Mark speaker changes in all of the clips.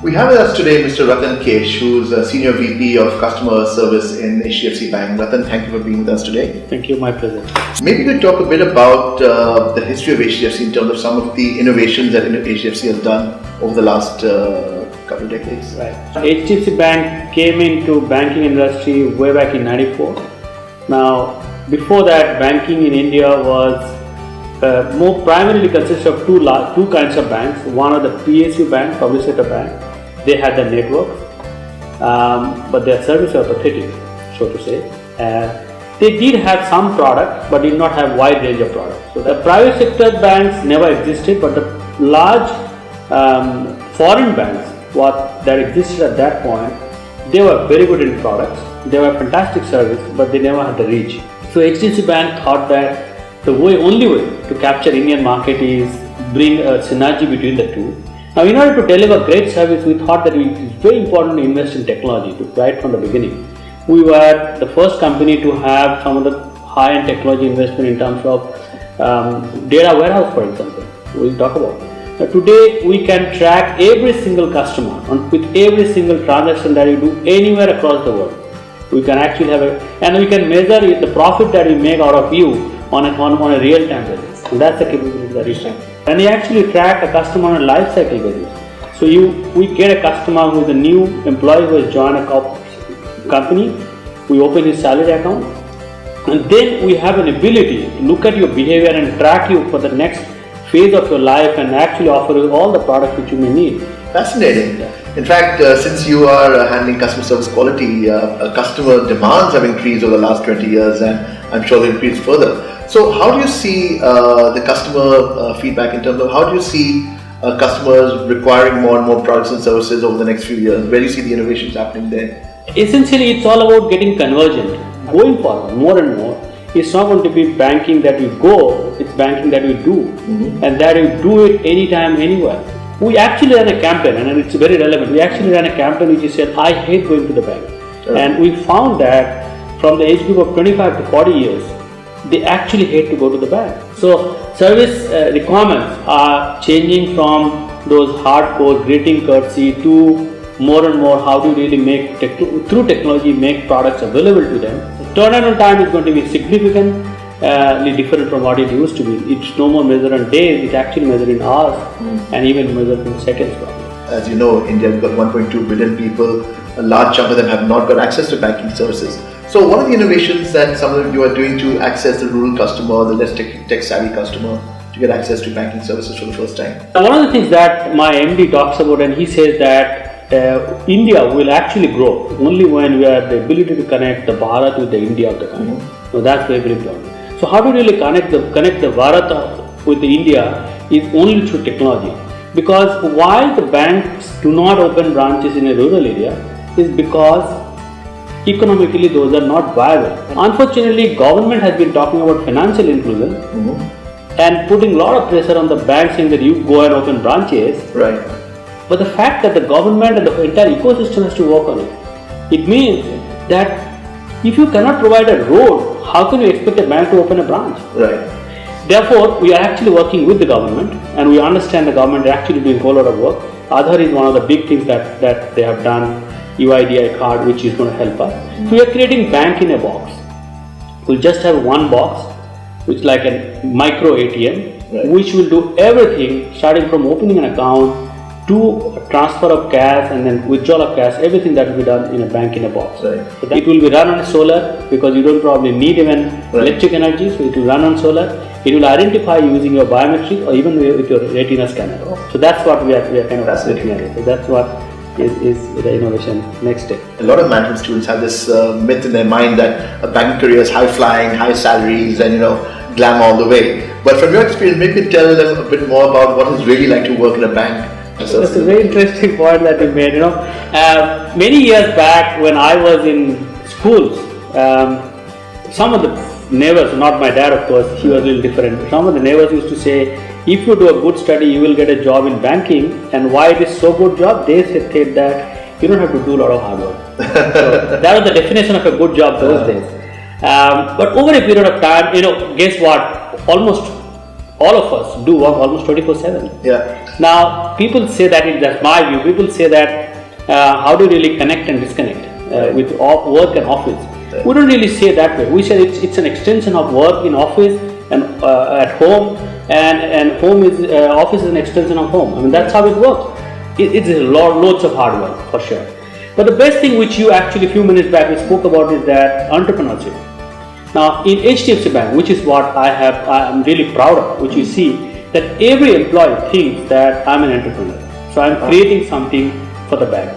Speaker 1: We have with us today Mr. Ratan Kesh, who's a Senior VP of Customer Service in HDFC Bank. Ratan, thank you for being with us today.
Speaker 2: Thank you, my pleasure.
Speaker 1: Maybe we could talk a bit about the history of HDFC in terms of some of the innovations that HDFC has done over the last couple of decades.
Speaker 2: Right. HTC Bank came into banking industry way back in '94. Now, before that, banking in India was more primarily consisted of two kinds of banks. One of the PSU Bank, public sector bank. They had the networks, but their services were pathetic, so to say. They did have some product, but did not have wide range of products. So the private sector banks never existed, but the large foreign banks, what that existed at that point, they were very good in products. They were fantastic service, but they never had the reach. So HTC Bank thought that the only way to capture Indian market is bring a synergy between the two. Now, in order to deliver great service, we thought that it is very important to invest in technology right from the beginning. We were the first company to have some of the high-end technology investment in terms of data warehouse, for example. We'll talk about. Now, today, we can track every single customer with every single transaction that you do anywhere across the world. We can actually and we can measure the profit that we make out of you on a real-time basis. And that's the capability that we have. And we actually track a customer on a life cycle basis. So we get a customer who is a new employee who has joined a company, we open his salary account, and then we have an ability to look at your behavior and track you for the next phase of your life and actually offer you all the products which you may need.
Speaker 1: Fascinating. In fact, since you are handling customer service quality, customer demands have increased over the last 20 years and I'm sure they'll increase further. So how do you see the customer feedback in terms of how do you see customers requiring more and more products and services over the next few years? Where do you see the innovations happening there?
Speaker 2: Essentially, it's all about getting convergent. Going forward, more and more, it's not going to be banking that we go, it's banking that we do. And that we do it anytime, anywhere. We actually ran a campaign, and it's very relevant. We actually ran a campaign which said, I hate going to the bank. And we found that from the age group of 25 to 40 years, they actually hate to go to the bank. So service requirements are changing from those hardcore greeting courtesy to more and more how do you really make through technology make products available to them. Turnaround time is going to be significantly different from what it used to be. It's no more measured in days, it's actually measured in hours and even measured in seconds.
Speaker 1: As you know, India has got 1.2 billion people. A large chunk of them have not got access to banking services. So what are the innovations that some of you are doing to access the rural customer, the less tech-savvy customer, to get access to banking services for the first time?
Speaker 2: One of the things that my MD talks about, and he says that India will actually grow only when we have the ability to connect the Bharat with the India of the country. So that's very, very important. So how to really connect the Bharat with the India is only through technology. Because while the banks do not open branches in a rural area, is because economically those are not viable. Unfortunately, government has been talking about financial inclusion and putting a lot of pressure on the banks saying that you go and open branches.
Speaker 1: Right.
Speaker 2: But the fact that the government and the entire ecosystem has to work on it, it means that if you cannot provide a road, how can you expect a bank to open a branch?
Speaker 1: Right.
Speaker 2: Therefore, we are actually working with the government and we understand the government is actually doing a whole lot of work. Aadhaar is one of the big things that they have done. UIDI card, which is going to help us. So we are creating bank in a box. We'll just have one box, which is like a micro ATM, which will do everything starting from opening an account to transfer of cash and then withdrawal of cash, everything that will be done in a bank in a box.
Speaker 1: Right.
Speaker 2: So it will be run on solar because you don't probably need even electric energy, so it will run on solar. It will identify using your biometric or even with your retina scanner. So that's what we are kind of looking at. So that's what is the innovation next step.
Speaker 1: A lot of management students have this myth in their mind that a banking career is high flying, high salaries and glam all the way. But from your experience, maybe tell them a bit more about what it's really like to work in a bank.
Speaker 2: That's a very interesting point that you made. Many years back when I was in schools, some of the neighbors, not my dad of course, he was a little different. Some of the neighbors used to say, if you do a good study, you will get a job in banking. And why it is so good job? They said that you don't have to do a lot of hard work. So that was the definition of a good job those days. But over a period of time, guess what? Almost all of us do work almost 24/7.
Speaker 1: Yeah.
Speaker 2: Now, people say that, that's my view, people say that how do you really connect and disconnect with work and office? We don't really say that way. We say it's an extension of work in office and at home, and home is office is an extension of home. I mean, that's how it works. It's loads of hard work for sure. But the best thing which you actually a few minutes back we spoke about is that entrepreneurship. Now in HDFC Bank, which is what I am really proud of, which you see that every employee thinks that I'm an entrepreneur. So I'm creating something for the bank.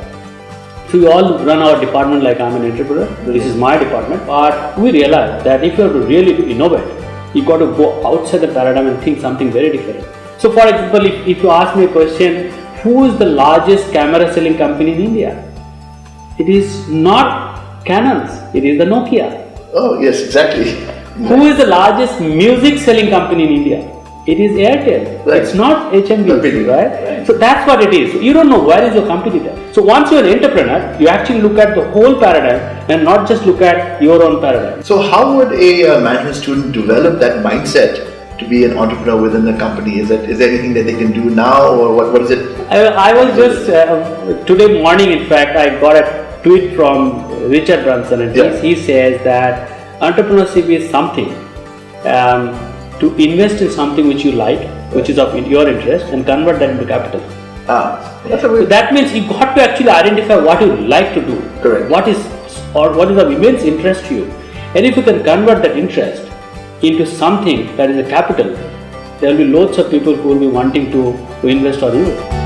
Speaker 2: So we all run our department like I'm an entrepreneur. This is my department. But we realize that if you have to really innovate, you got to go outside the paradigm and think something very different. So for example, if you ask me a question, who is the largest camera selling company in India? It is not Canons, it is the Nokia.
Speaker 1: Oh yes, exactly.
Speaker 2: Who is the largest music selling company in India? It is Airtel.
Speaker 1: Right.
Speaker 2: It's not HMB, right? So that's what it is. So you don't know where is your competitor. So once you're an entrepreneur, you actually look at the whole paradigm and not just look at your own paradigm.
Speaker 1: So how would a management student develop that mindset to be an entrepreneur within the company? Is there anything that they can do now, or what is it?
Speaker 2: I was just today morning, in fact, I got a tweet from Richard Branson, and he says that entrepreneurship is something to invest in something which you like, which is of your interest, and convert that into capital. So that means you got to actually identify what you like to do.
Speaker 1: Correct.
Speaker 2: What is of immense interest to you, and if you can convert that interest into something that is a capital, there will be loads of people who will be wanting to invest on you.